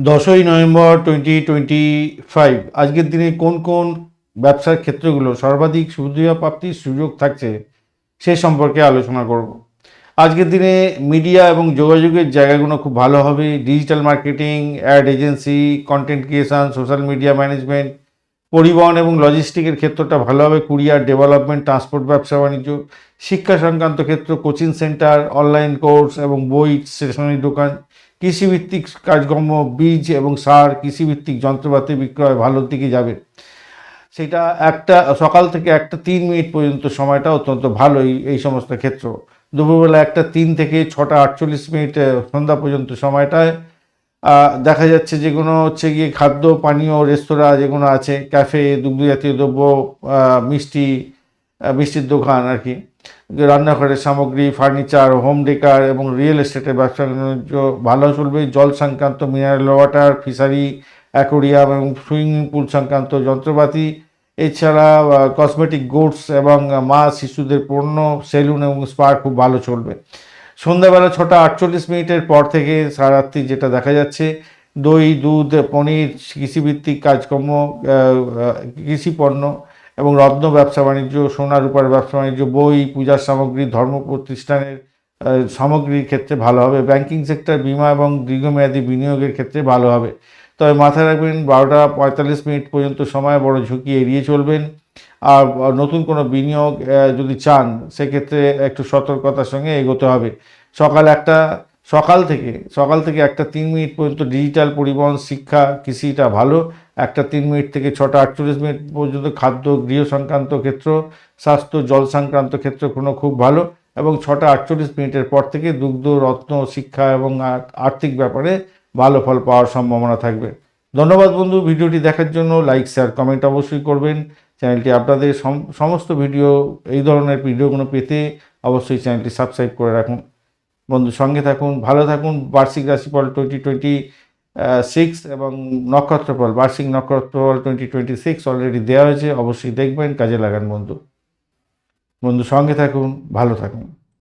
10ই November 2025 আজকের দিনে কোন কোন ব্যবসার ক্ষেত্রগুলো সর্বাধিক সুবিধা প্রাপ্তির সুযোগ থাকছে সে সম্পর্কে আলোচনা করব। আজকের দিনে মিডিয়া এবং যোগাযোগের জায়গাগুলো খুব ভালো হবে। Digital marketing, ad agency, content creation, social media management, পরিবহন এবং লজিস্টিকের ক্ষেত্রটা ভালো হবে। কুরিয়ার, ডেভেলপমেন্ট, ট্রান্সপোর্ট, ব্যবসা বাণিজ্য, শিক্ষা সংক্রান্ত ক্ষেত্র, কোচিং সেন্টার, অনলাইন কোর্স এবং বই, স্টেশনারি দোকান, কৃষিভিত্তিক কাজকর্ম, বীজ এবং সার, কৃষিভিত্তিক যন্ত্রপাতি বিক্রয় ভালোর দিকে যাবে। সেটা সকাল থেকে 1টা 3 মিনিট পর্যন্ত সময়টা অত্যন্ত ভালো এই সমস্ত ক্ষেত্র। দুপুরবেলা 1টা 3 থেকে 6টা 48 মিনিট সন্ধ্যা পর্যন্ত সময়টায় দেখা যাচ্ছে যেগুলো হচ্ছে গিয়ে খাদ্য পানীয় রেস্তোরাঁ যেগুলো আছে, ক্যাফে, দুগ্ধ জাতীয় দ্রব্য, মিষ্টি, মিষ্টির দোকান আর কি, রান্নাঘরের সামগ্রী, ফার্নিচার, হোম ডেকার এবং রিয়েল এস্টেটের ব্যবসা বাণিজ্য ভালো চলবে। জল সংক্রান্ত, মিনারেল ওয়াটার, ফিশারি, অ্যাকোরিয়াম এবং সুইমিং পুল সংক্রান্ত যন্ত্রপাতি, এছাড়া কসমেটিক গুডস এবং মা শিশুদের পণ্য, সেলুন এবং স্পা খুব ভালো চলবে। সন্ধ্যাবেলা 6টা 48 মিনিটের পর থেকে সারারাত্রি যেটা দেখা যাচ্ছে, দই, দুধ, পনির, কৃষিভিত্তিক কাজকর্ম, কৃষি পণ্য এবং রত্ন ব্যবসা বাণিজ্য, সোনা রূপার ব্যবসা বাণিজ্য, বই, পূজার সামগ্রী, ধর্ম প্রতিষ্ঠানের সামগ্রীর ক্ষেত্রে ভালো হবে। ব্যাংকিং সেক্টর, বিমা এবং দীর্ঘমেয়াদী বিনিয়োগের ক্ষেত্রে ভালো হবে। তবে মাথায় রাখবেন 12টা 45 মিনিট পর্যন্ত সময় বড় ঝুঁকি এড়িয়ে চলবেন। আর নতুন কোনো বিনিয়োগ যদি চান সেক্ষেত্রে একটু সতর্কতার সঙ্গে এগোতে হবে। সকাল থেকে 1টা 3 মিনিট পর্যন্ত ডিজিটাল, পরিবহন, শিক্ষা, কৃষিটা ভালো। 1টা 3 মিনিট থেকে 6টা 48 মিনিট পর্যন্ত খাদ্য, গৃহ সংক্রান্ত ক্ষেত্র, স্বাস্থ্য, জল সংক্রান্ত ক্ষেত্র কোনো খুব ভালো। এবং 6টা 48 মিনিটের পর থেকে দুগ্ধ, রত্ন, শিক্ষা এবং আর্থিক ব্যাপারে ভালো ফল পাওয়ার সম্ভাবনা থাকবে। ধন্যবাদ বন্ধু, ভিডিওটি দেখার জন্য। লাইক, শেয়ার, কমেন্ট অবশ্যই করবেন। চ্যানেলটি আপনাদের সমস্ত ভিডিও, এই ধরনের ভিডিওগুলো পেতে অবশ্যই চ্যানেলটি সাবস্ক্রাইব করে রাখুন। বন্ধু সঙ্গে থাকুন, ভালো থাকুন। বার্ষিক রাশিফল 2026 এবং নক্ষত্রফল, বার্ষিক নক্ষত্রফল 2026 অলরেডি দেওয়া হয়েছে, অবশ্যই দেখবেন, কাজে লাগান বন্ধু। সঙ্গে থাকুন, ভালো থাকুন।